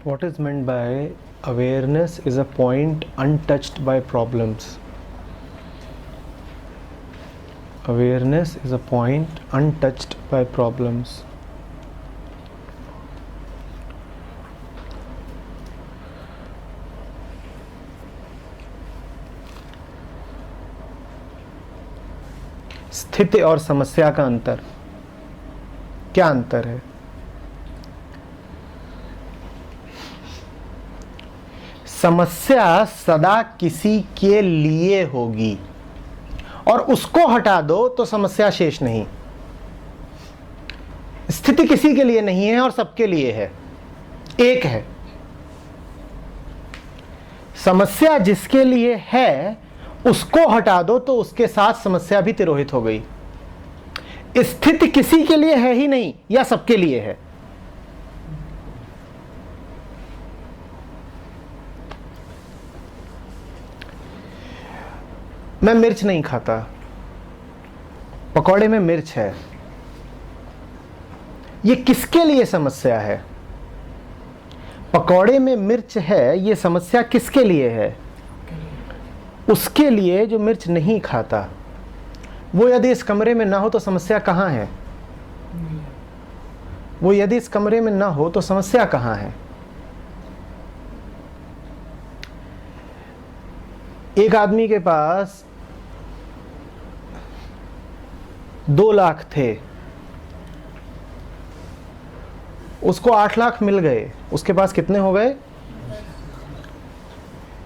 What is meant by awareness is a point untouched by problems. Awareness is a point untouched by problems. स्थिति और समस्या का अंतर क्या अंतर है? समस्या सदा किसी के लिए होगी और उसको हटा दो तो समस्या शेष नहीं। स्थिति किसी के लिए नहीं है और सबके लिए है, एक है। समस्या जिसके लिए है उसको हटा दो तो उसके साथ समस्या भी तिरोहित हो गई। स्थिति किसी के लिए है ही नहीं या सबके लिए है। मैं मिर्च नहीं खाता, पकौड़े में मिर्च है, ये किसके लिए समस्या है? पकौड़े में मिर्च है, ये समस्या किसके लिए है? उसके लिए जो मिर्च नहीं खाता। वो यदि इस कमरे में ना हो तो समस्या कहाँ है? वो यदि इस कमरे में ना हो तो समस्या कहाँ है? एक आदमी के पास 2 लाख थे, उसको 8 लाख मिल गए, उसके पास कितने हो गए?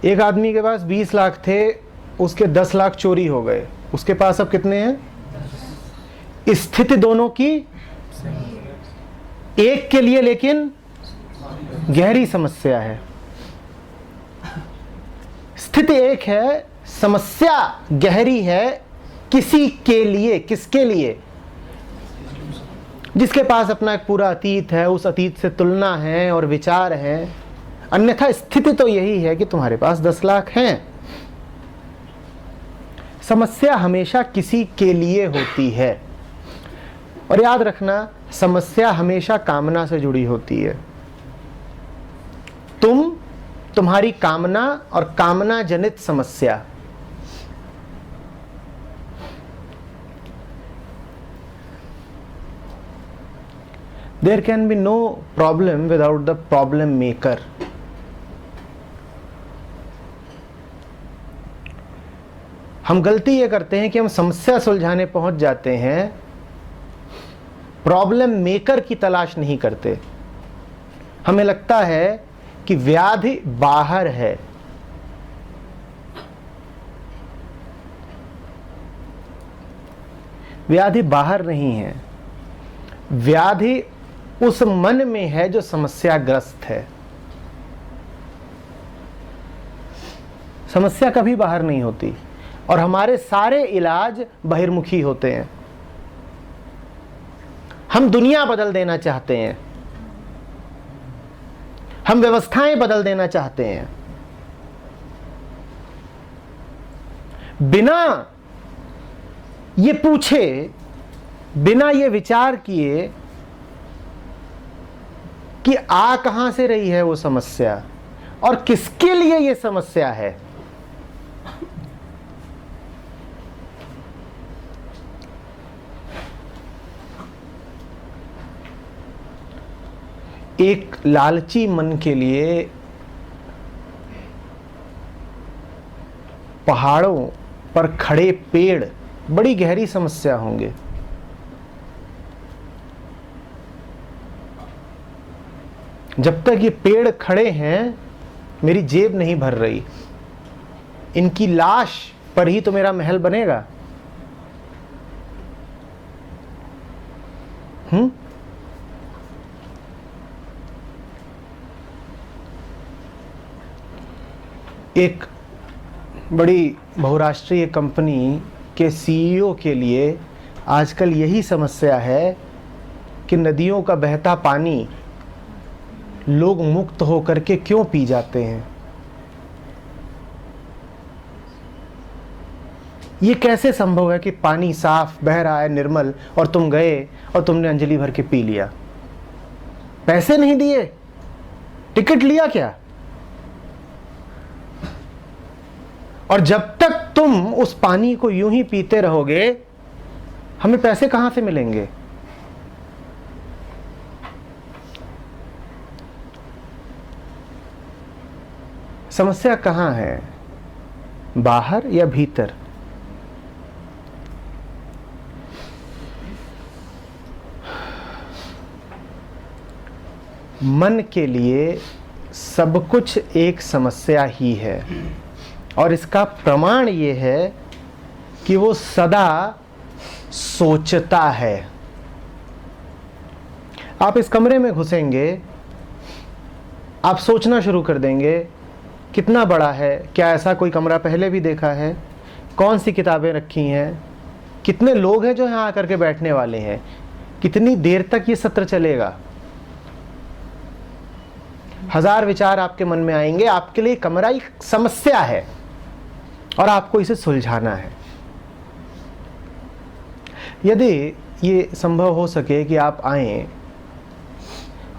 एक आदमी के पास 20 लाख थे, उसके 10 लाख चोरी हो गए, उसके पास अब कितने हैं? स्थिति दोनों की एक के लिए लेकिन गहरी समस्या है। स्थिति एक है, समस्या गहरी है। किसी के लिए, किसके लिए? जिसके पास अपना एक पूरा अतीत है, उस अतीत से तुलना है और विचार है। अन्यथा स्थिति तो यही है कि तुम्हारे पास 10 लाख हैं। समस्या हमेशा किसी के लिए होती है। और याद रखना, समस्या हमेशा कामना से जुड़ी होती है। तुम्हारी कामना और कामना जनित समस्या। There can be no problem without the problem maker. हम गलती ये करते हैं कि हम समस्या सुलझाने पहुंच जाते हैं, प्रॉब्लम मेकर की तलाश नहीं करते। हमें लगता है कि व्याधि बाहर है। व्याधि बाहर नहीं है, व्याधि उस मन में है जो समस्याग्रस्त है। समस्या कभी बाहर नहीं होती और हमारे सारे इलाज बहिर्मुखी होते हैं। हम दुनिया बदल देना चाहते हैं, हम व्यवस्थाएं बदल देना चाहते हैं, बिना ये पूछे, बिना ये विचार किए कि आ कहां से रही है वो समस्या और किसके लिए ये समस्या है। एक लालची मन के लिए पहाड़ों पर खड़े पेड़ बड़ी गहरी समस्या होंगे। जब तक ये पेड़ खड़े हैं, मेरी जेब नहीं भर रही। इनकी लाश पर ही तो मेरा महल बनेगा। एक बड़ी बहुराष्ट्रीय कंपनी के सीईओ के लिए आजकल यही समस्या है कि नदियों का बहता पानी लोग मुक्त होकर के क्यों पी जाते हैं। ये कैसे संभव है कि पानी साफ बह रहा है, निर्मल, और तुम गए और तुमने अंजलि भर के पी लिया? पैसे नहीं दिए, टिकट लिया क्या? और जब तक तुम उस पानी को यूं ही पीते रहोगे, हमें पैसे कहां से मिलेंगे? समस्या कहां है, बाहर या भीतर? मन के लिए सब कुछ एक समस्या ही है, और इसका प्रमाण ये है कि वो सदा सोचता है। आप इस कमरे में घुसेंगे, आप सोचना शुरू कर देंगे, कितना बड़ा है, क्या ऐसा कोई कमरा पहले भी देखा है, कौन सी किताबें रखी हैं, कितने लोग हैं जो यहाँ आकर के बैठने वाले हैं, कितनी देर तक ये सत्र चलेगा। हजार विचार आपके मन में आएंगे। आपके लिए कमरा एक समस्या है और आपको इसे सुलझाना है। यदि ये संभव हो सके कि आप आएं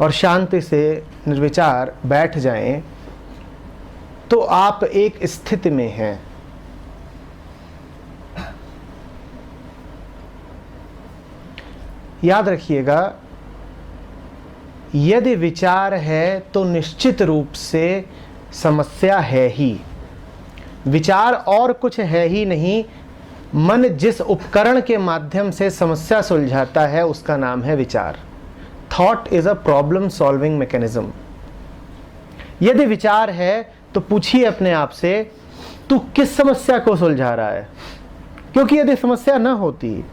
और शांति से निर्विचार बैठ जाएं, तो आप एक स्थिति में हैं। याद रखिएगा, यदि विचार है तो निश्चित रूप से समस्या है ही। विचार और कुछ है ही नहीं। मन जिस उपकरण के माध्यम से समस्या सुलझाता है उसका नाम है विचार। Thought is a problem solving mechanism. यदि विचार है तो पूछिए अपने आप से, तू किस समस्या को सुलझा रहा है? क्योंकि यदि समस्या ना होती,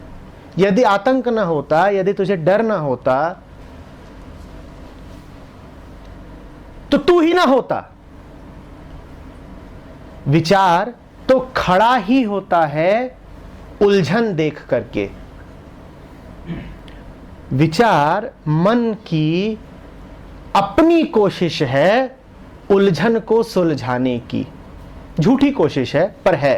यदि आतंक ना होता, यदि तुझे डर ना होता, तो तू ही ना होता। विचार तो खड़ा ही होता है उलझन देख करके। विचार मन की अपनी कोशिश है उलझन को सुलझाने की। झूठी कोशिश है पर है।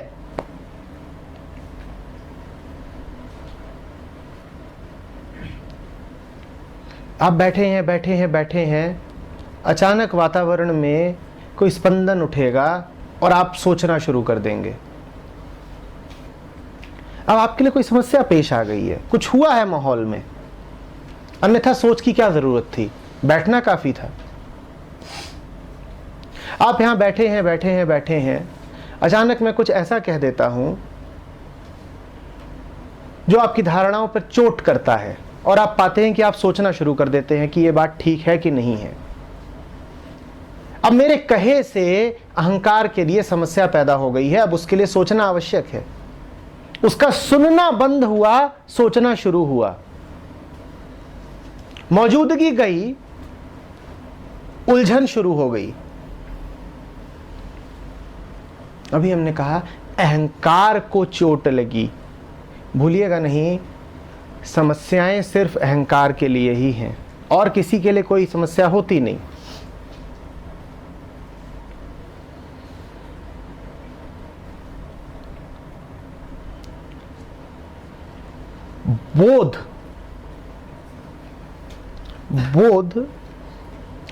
आप बैठे हैं, अचानक वातावरण में कोई स्पंदन उठेगा और आप सोचना शुरू कर देंगे। अब आपके लिए कोई समस्या पेश आ गई है, कुछ हुआ है माहौल में, अन्यथा सोच की क्या जरूरत थी, बैठना काफी था। आप यहां बैठे हैं, अचानक मैं कुछ ऐसा कह देता हूं जो आपकी धारणाओं पर चोट करता है, और आप पाते हैं कि आप सोचना शुरू कर देते हैं कि यह बात ठीक है कि नहीं है। अब मेरे कहे से अहंकार के लिए समस्या पैदा हो गई है। अब उसके लिए सोचना आवश्यक है। उसका सुनना बंद हुआ, सोचना शुरू हुआ। मौजूदगी गई, उलझन शुरू हो गई। अभी हमने कहा अहंकार को चोट लगी। भूलिएगा नहीं, समस्याएं सिर्फ अहंकार के लिए ही हैं और किसी के लिए कोई समस्या होती नहीं। बोध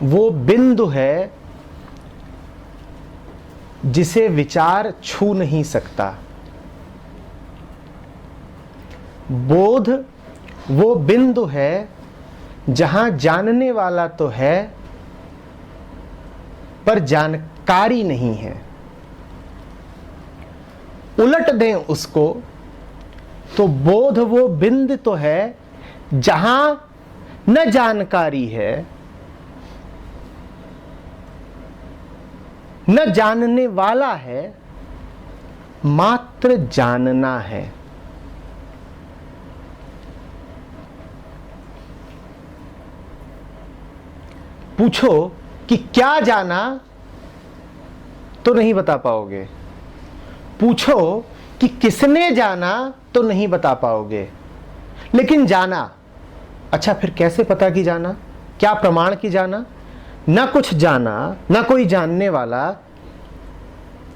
वो बिंदु है जिसे विचार छू नहीं सकता। बोध वो बिंदु है जहां जानने वाला तो है पर जानकारी नहीं है। उलट दें उसको तो बोध वो बिंदु तो है जहां न जानकारी है, न जानने वाला है, मात्र जानना है। पूछो कि क्या जाना तो नहीं बता पाओगे। पूछो कि किसने जाना तो नहीं बता पाओगे। लेकिन जाना, अच्छा फिर कैसे पता कि जाना? क्या प्रमाण की जाना? ना कुछ जाना, ना कोई जानने वाला,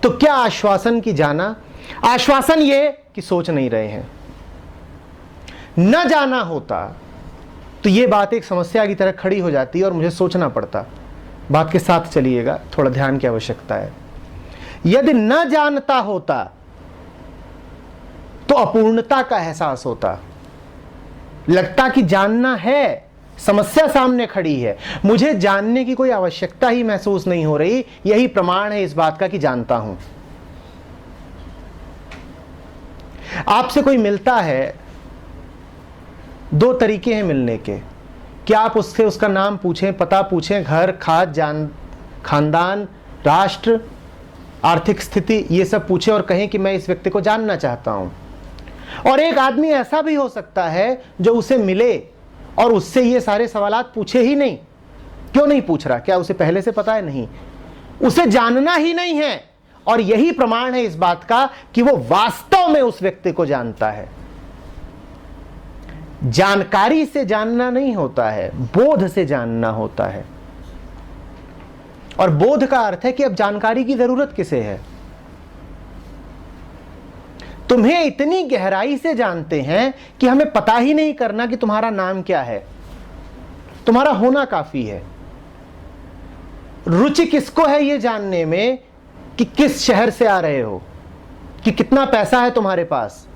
तो क्या आश्वासन की जाना? आश्वासन ये कि सोच नहीं रहे हैं। न जाना होता तो ये बात एक समस्या की तरह खड़ी हो जाती और मुझे सोचना पड़ता। बात के साथ चलिएगा, थोड़ा ध्यान की आवश्यकता है। यदि न जानता होता तो अपूर्णता का एहसास होता, लगता कि जानना है, समस्या सामने खड़ी है, मुझे जानने की कोई आवश्यकता ही महसूस नहीं हो रही, यही प्रमाण है इस बात का कि जानता हूं। आपसे कोई मिलता है, दो तरीके हैं मिलने के, कि आप उससे उसका नाम पूछें, पता पूछें, घर, खानदान, राष्ट्र, आर्थिक स्थिति, ये सब पूछें और कहें कि मैं इस व्यक्ति को जानना चाहता हूं। और एक आदमी ऐसा भी हो सकता है जो उसे मिले और उससे ये सारे सवालात पूछे ही नहीं। क्यों नहीं पूछ रहा? क्या उसे पहले से पता है? नहीं, उसे जानना ही नहीं है। और यही प्रमाण है इस बात का कि वो वास्तव में उस व्यक्ति को जानता है। जानकारी से जानना नहीं होता है, बोध से जानना होता है। और बोध का अर्थ है कि अब जानकारी की जरूरत किसे है। तुम्हें इतनी गहराई से जानते हैं कि हमें पता ही नहीं करना कि तुम्हारा नाम क्या है, तुम्हारा होना काफी है। रुचि किसको है ये जानने में कि किस शहर से आ रहे हो, कि कितना पैसा है तुम्हारे पास,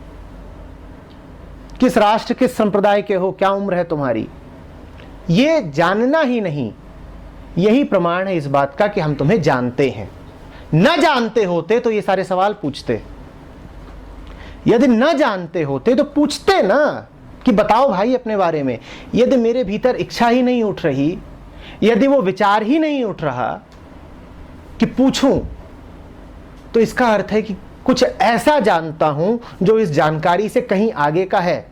किस राष्ट्र, किस संप्रदाय के हो, क्या उम्र है तुम्हारी, ये जानना ही नहीं। यही प्रमाण है इस बात का कि हम तुम्हें जानते हैं। न जानते होते तो ये सारे सवाल पूछते। यदि न जानते होते तो पूछते ना कि बताओ भाई अपने बारे में। यदि मेरे भीतर इच्छा ही नहीं उठ रही, यदि वो विचार ही नहीं उठ रहा कि पूछूं, तो इसका अर्थ है कि कुछ ऐसा जानता हूं जो इस जानकारी से कहीं आगे का है।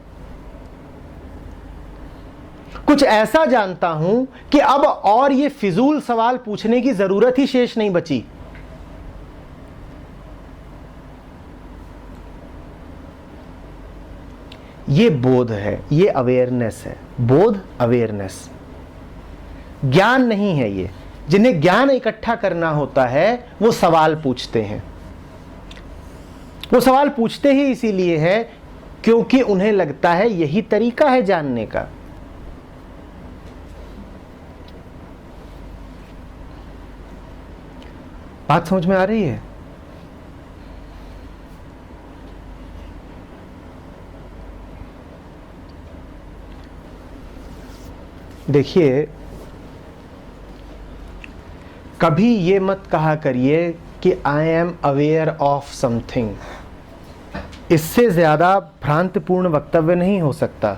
कुछ ऐसा जानता हूं कि अब और ये फिजूल सवाल पूछने की जरूरत ही शेष नहीं बची। ये बोध है, ये अवेयरनेस है। बोध, अवेयरनेस, ज्ञान नहीं है ये। जिन्हें ज्ञान इकट्ठा करना होता है वो सवाल पूछते हैं। वो सवाल पूछते ही इसीलिए है क्योंकि उन्हें लगता है यही तरीका है जानने का। बात समझ में आ रही है? देखिए, कभी ये मत कहा करिए कि I am aware of something. इससे ज्यादा भ्रांतिपूर्ण वक्तव्य नहीं हो सकता।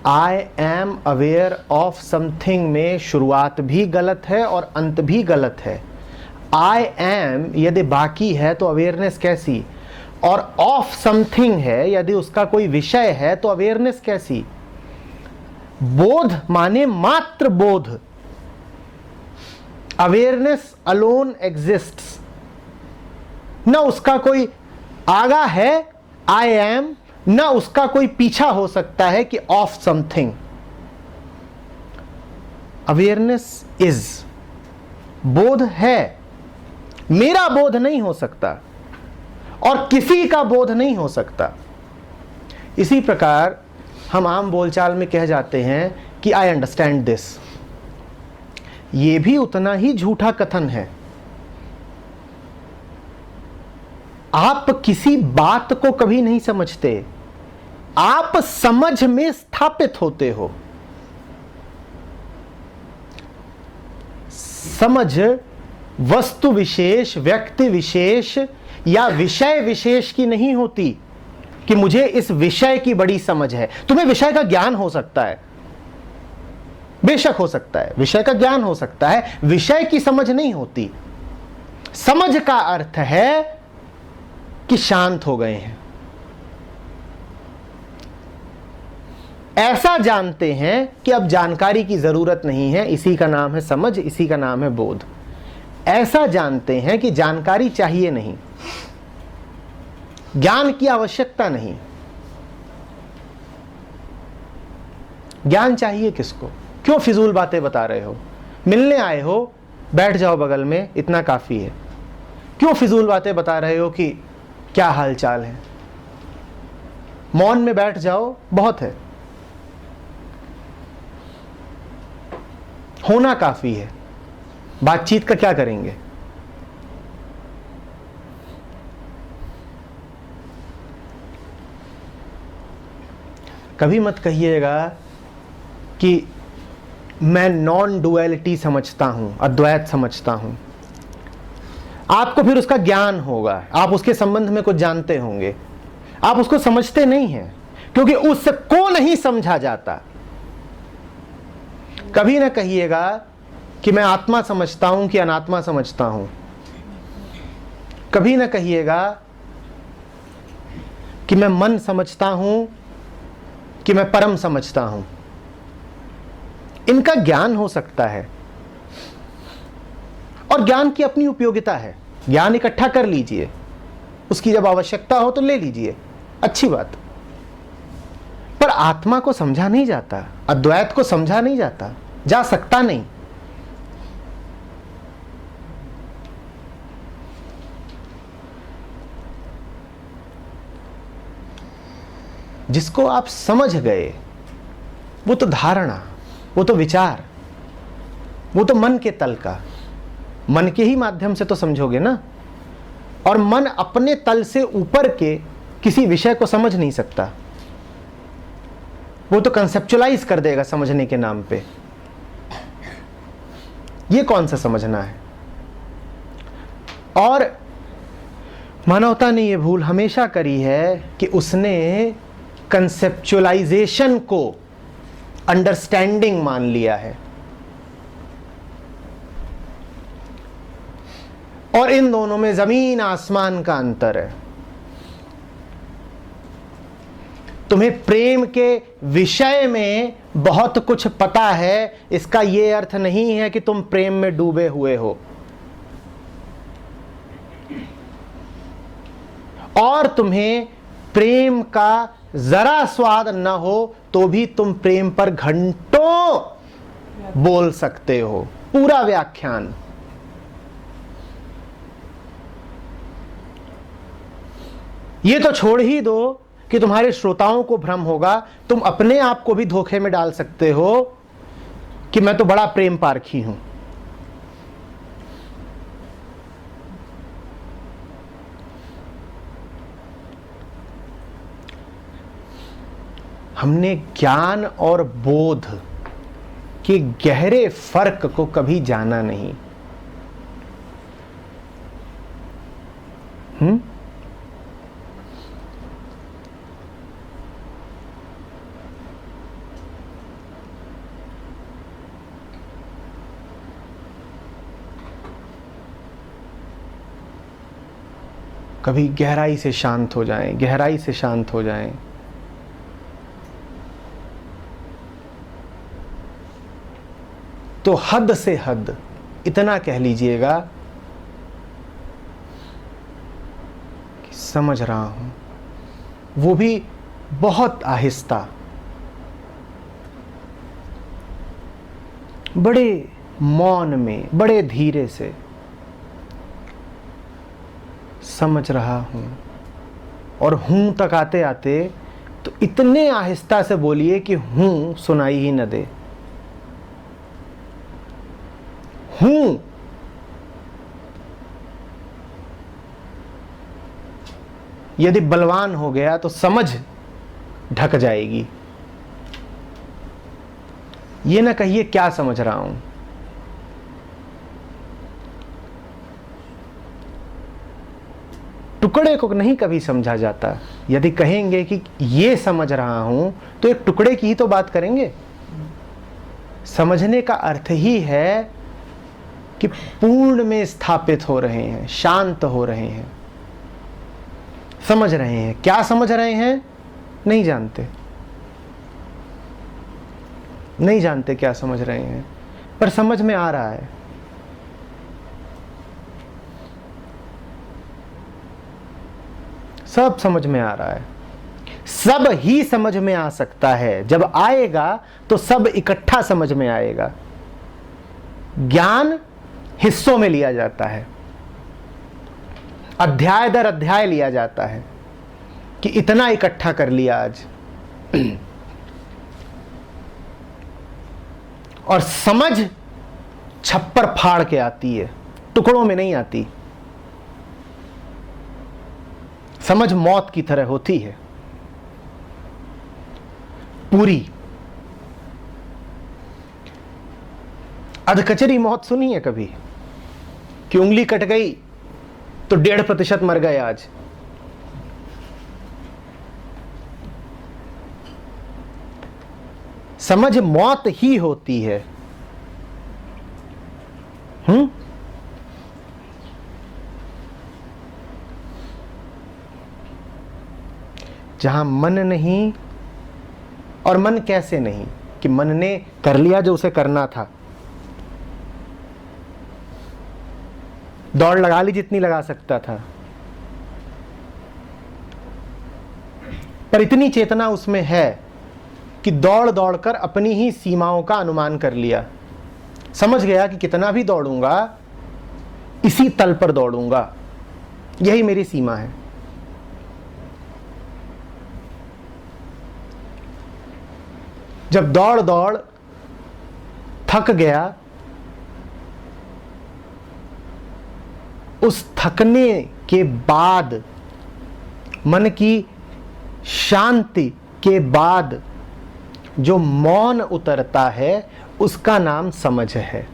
I am aware of something में शुरुआत भी गलत है और अंत भी गलत है। आई एम यदि बाकी है तो अवेयरनेस कैसी? और ऑफ समथिंग है, यदि उसका कोई विषय है तो अवेयरनेस कैसी? बोध माने मात्र बोध। Awareness alone exists. न उसका कोई आगा है आई एम, न उसका कोई पीछा हो सकता है कि ऑफ समथिंग। अवेयरनेस इज, बोध है। मेरा बोध नहीं हो सकता और किसी का बोध नहीं हो सकता। इसी प्रकार हम आम बोलचाल में कह जाते हैं कि आई अंडरस्टैंड दिस। यह भी उतना ही झूठा कथन है। आप किसी बात को कभी नहीं समझते, आप समझ में स्थापित होते हो। समझ वस्तु विशेष, व्यक्ति विशेष या विषय विशेष की नहीं होती कि मुझे इस विषय की बड़ी समझ है। तुम्हें विषय का ज्ञान हो सकता है, बेशक हो सकता है, विषय का ज्ञान हो सकता है, विषय की समझ नहीं होती। समझ का अर्थ है कि शांत हो गए हैं, ऐसा जानते हैं कि अब जानकारी की जरूरत नहीं है। इसी का नाम है समझ, इसी का नाम है बोध। ऐसा जानते हैं कि जानकारी चाहिए नहीं, ज्ञान की आवश्यकता नहीं। ज्ञान चाहिए किसको? क्यों फिजूल बातें बता रहे हो? मिलने आए हो, बैठ जाओ बगल में, इतना काफी है। क्यों फिजूल बातें बता रहे हो कि क्या हाल चाल है? मौन में बैठ जाओ, बहुत है। होना काफी है, बातचीत का क्या करेंगे? कभी मत कहिएगा कि मैं नॉन डुअलिटी समझता हूं, अद्वैत समझता हूं। आपको फिर उसका ज्ञान होगा, आप उसके संबंध में कुछ जानते होंगे, आप उसको समझते नहीं हैं क्योंकि उसको नहीं समझा जाता। कभी ना कहिएगा कि मैं आत्मा समझता हूं कि अनात्मा समझता हूं। कभी ना कहिएगा कि मैं मन समझता हूं कि मैं परम समझता हूं। इनका ज्ञान हो सकता है और ज्ञान की अपनी उपयोगिता है। ज्ञान इकट्ठा कर लीजिए, उसकी जब आवश्यकता हो तो ले लीजिए, अच्छी बात। पर आत्मा को समझा नहीं जाता, अद्वैत को समझा नहीं जाता, जा सकता नहीं। जिसको आप समझ गए वो तो धारणा, वो तो विचार, वो तो मन के तल का, मन के ही माध्यम से तो समझोगे ना। और मन अपने तल से ऊपर के किसी विषय को समझ नहीं सकता, वो तो कंसेप्चुअलाइज कर देगा समझने के नाम पे। ये कौन सा समझना है? और मानवता ने यह भूल हमेशा करी है कि उसने कंसेप्चुअलाइजेशन को अंडरस्टैंडिंग मान लिया है। और इन दोनों में जमीन आसमान का अंतर है। तुम्हें प्रेम के विषय में बहुत कुछ पता है, इसका यह अर्थ नहीं है कि तुम प्रेम में डूबे हुए हो। और तुम्हें प्रेम का जरा स्वाद न हो तो भी तुम प्रेम पर घंटों बोल सकते हो, पूरा व्याख्यान। ये तो छोड़ ही दो कि तुम्हारे श्रोताओं को भ्रम होगा, तुम अपने आप को भी धोखे में डाल सकते हो कि मैं तो बड़ा प्रेम पारखी हूं। हमने ज्ञान और बोध के गहरे फर्क को कभी जाना नहीं। कभी गहराई से शांत हो जाएं, गहराई से शांत हो जाएं। तो हद से हद इतना कह लीजिएगा कि समझ रहा हूं, वो भी बहुत आहिस्ता, बड़े मौन में, बड़े धीरे से समझ रहा हूं। और हूं तक आते आते तो इतने आहिस्ता से बोलिए कि हूं सुनाई ही न दे। हूं यदि बलवान हो गया तो समझ ढक जाएगी। ये ना कहिए क्या समझ रहा हूं। टुकड़े को नहीं कभी समझा जाता। यदि कहेंगे कि ये समझ रहा हूं तो एक टुकड़े की ही तो बात करेंगे। समझने का अर्थ ही है कि पूर्ण में स्थापित हो रहे हैं, शांत हो रहे हैं, समझ रहे हैं। क्या समझ रहे हैं नहीं जानते, नहीं जानते क्या समझ रहे हैं, पर समझ में आ रहा है। सब समझ में आ रहा है। सब ही समझ में आ सकता है। जब आएगा तो सब इकट्ठा समझ में आएगा। ज्ञान हिस्सों में लिया जाता है, अध्याय दर अध्याय लिया जाता है कि इतना इकट्ठा कर लिया आज। और समझ छप्पर फाड़ के आती है, टुकड़ों में नहीं आती। समझ मौत की तरह होती है, पूरी। अधकचरी मौत सुनी है कभी कि उंगली कट गई तो 1.5% मर गए आज? समझ मौत ही होती है। जहां मन नहीं, और मन कैसे नहीं कि मन ने कर लिया जो उसे करना था, दौड़ लगा ली जितनी लगा सकता था, पर इतनी चेतना उसमें है कि दौड़ दौड़कर अपनी ही सीमाओं का अनुमान कर लिया। समझ गया कि कितना भी दौड़ूंगा इसी तल पर दौड़ूंगा, यही मेरी सीमा है। जब दौड़ दौड़ थक गया, उस थकने के बाद, मन की शांति के बाद जो मौन उतरता है उसका नाम समझ है।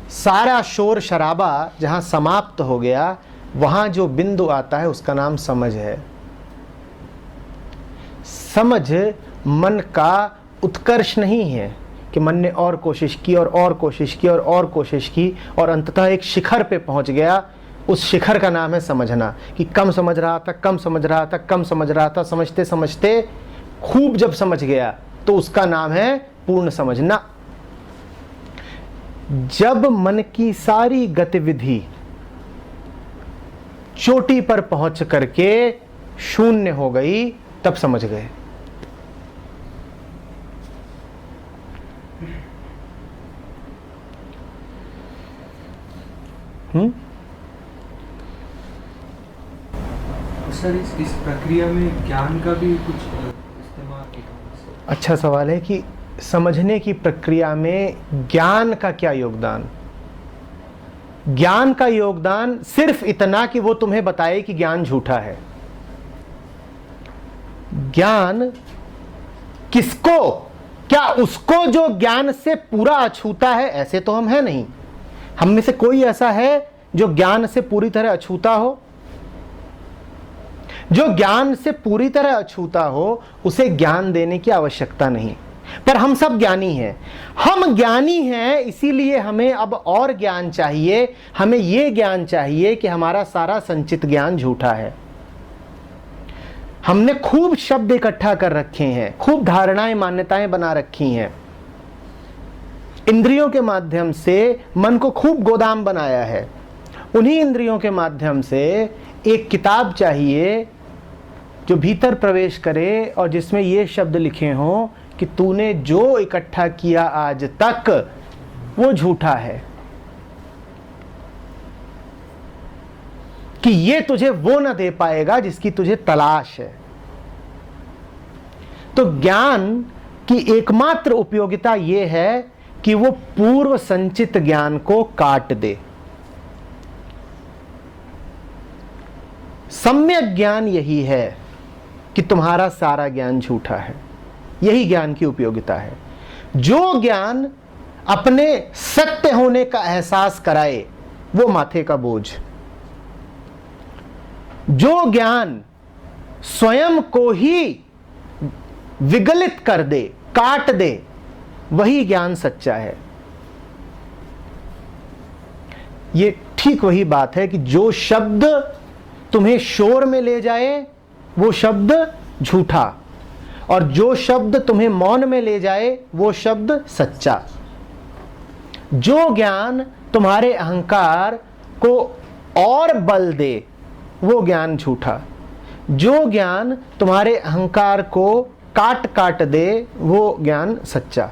सारा शोर शराबा जहां समाप्त हो गया, वहां जो बिंदु आता है उसका नाम समझ है। समझ मन का उत्कर्ष नहीं है कि मन ने और कोशिश की और कोशिश की और कोशिश की और अंततः एक शिखर पे पहुंच गया। उस शिखर का नाम है समझना। कि कम समझ रहा था, कम समझ रहा था, कम समझ रहा था, समझते समझते खूब जब समझ गया तो उसका नाम है पूर्ण समझना। जब मन की सारी गतिविधि चोटी पर पहुंच करके शून्य हो गई, तब समझ गए। सर, इस प्रक्रिया में ज्ञान का भी कुछ इस्तेमाल होता है? अच्छा सवाल है कि समझने की प्रक्रिया में ज्ञान का क्या योगदान। ज्ञान का योगदान सिर्फ इतना कि वो तुम्हें बताए कि ज्ञान झूठा है। ज्ञान किसको, क्या उसको जो ज्ञान से पूरा अछूता है? ऐसे तो हम हैं नहीं। हम में से कोई ऐसा है जो ज्ञान से पूरी तरह अछूता हो? जो ज्ञान से पूरी तरह अछूता हो उसे ज्ञान देने की आवश्यकता नहीं। पर हम सब ज्ञानी हैं। हम ज्ञानी हैं, इसीलिए हमें अब और ज्ञान चाहिए। हमें यह ज्ञान चाहिए कि हमारा सारा संचित ज्ञान झूठा है। हमने खूब शब्द इकट्ठा कर रखे हैं, खूब धारणाएं मान्यताएं बना रखी हैं। इंद्रियों के माध्यम से मन को खूब गोदाम बनाया है। उन्हीं इंद्रियों के माध्यम से एक किताब चाहिए जो भीतर प्रवेश करे और जिसमें ये शब्द लिखे हों कि तूने जो इकट्ठा किया आज तक वो झूठा है, कि ये तुझे वो ना दे पाएगा जिसकी तुझे तलाश है। तो ज्ञान की एकमात्र उपयोगिता ये है कि वो पूर्व संचित ज्ञान को काट दे। सम्यक ज्ञान यही है कि तुम्हारा सारा ज्ञान झूठा है। यही ज्ञान की उपयोगिता है। जो ज्ञान अपने सत्य होने का एहसास कराए वो माथे का बोझ। जो ज्ञान स्वयं को ही विगलित कर दे, काट दे, वही ज्ञान सच्चा है। ये ठीक वही बात है कि जो शब्द तुम्हें शोर में ले जाए वो शब्द झूठा, और जो शब्द तुम्हें मौन में ले जाए वो शब्द सच्चा। जो ज्ञान तुम्हारे अहंकार को और बल दे वो ज्ञान झूठा। जो ज्ञान तुम्हारे अहंकार को काट काट दे वो ज्ञान सच्चा।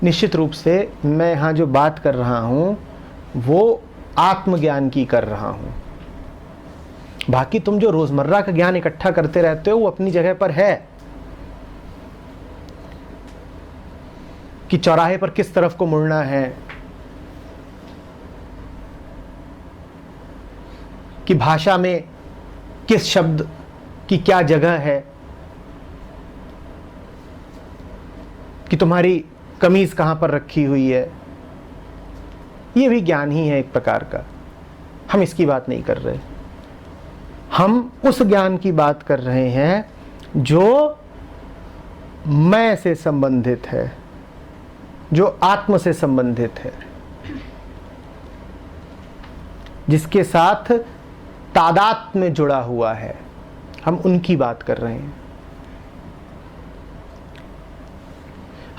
निश्चित रूप से मैं यहां जो बात कर रहा हूं वो आत्मज्ञान की कर रहा हूं। बाकी तुम जो रोजमर्रा का ज्ञान इकट्ठा करते रहते हो वो अपनी जगह पर है, कि चौराहे पर किस तरफ को मुड़ना है, कि भाषा में किस शब्द की क्या जगह है, कि तुम्हारी कमीज कहां पर रखी हुई है। ये भी ज्ञान ही है एक प्रकार का। हम इसकी बात नहीं कर रहे, हम उस ज्ञान की बात कर रहे हैं जो मैं से संबंधित है, जो आत्म से संबंधित है, जिसके साथ तादात्म्य में जुड़ा हुआ है। हम उनकी बात कर रहे हैं।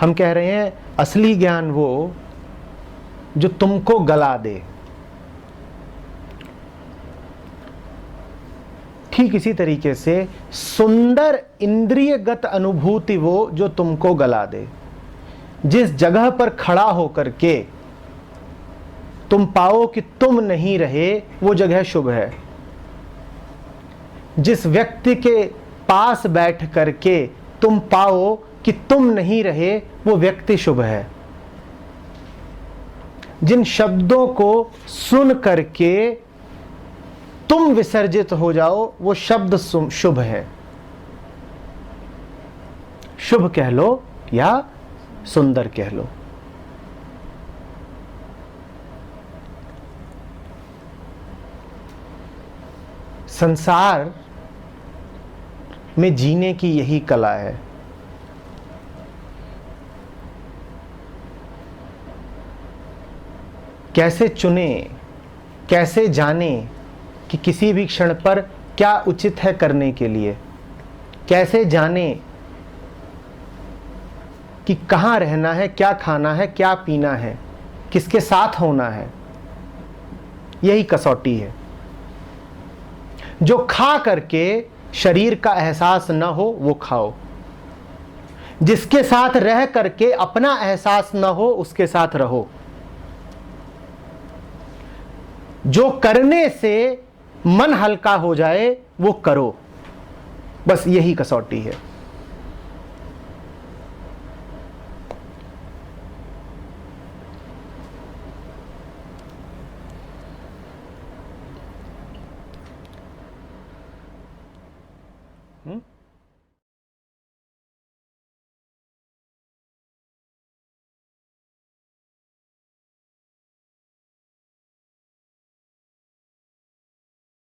हम कह रहे हैं असली ज्ञान वो जो तुमको गला दे। ठीक इसी तरीके से सुंदर इंद्रियगत अनुभूति वो जो तुमको गला दे। जिस जगह पर खड़ा होकर के तुम पाओ कि तुम नहीं रहे, वो जगह शुभ है। जिस व्यक्ति के पास बैठ करके तुम पाओ कि तुम नहीं रहे, वो व्यक्ति शुभ है। जिन शब्दों को सुन करके तुम विसर्जित हो जाओ, वो शब्द शुभ है। शुभ कह लो या सुंदर कह लो। संसार में जीने की यही कला है। कैसे चुने, कैसे जाने कि किसी भी क्षण पर क्या उचित है करने के लिए, कैसे जाने कि कहाँ रहना है, क्या खाना है, क्या पीना है, किसके साथ होना है। यही कसौटी है। जो खा करके शरीर का एहसास न हो वो खाओ, जिसके साथ रह करके अपना एहसास न हो उसके साथ रहो। जो करने से मन हल्का हो जाए वो करो। बस यही कसौटी है।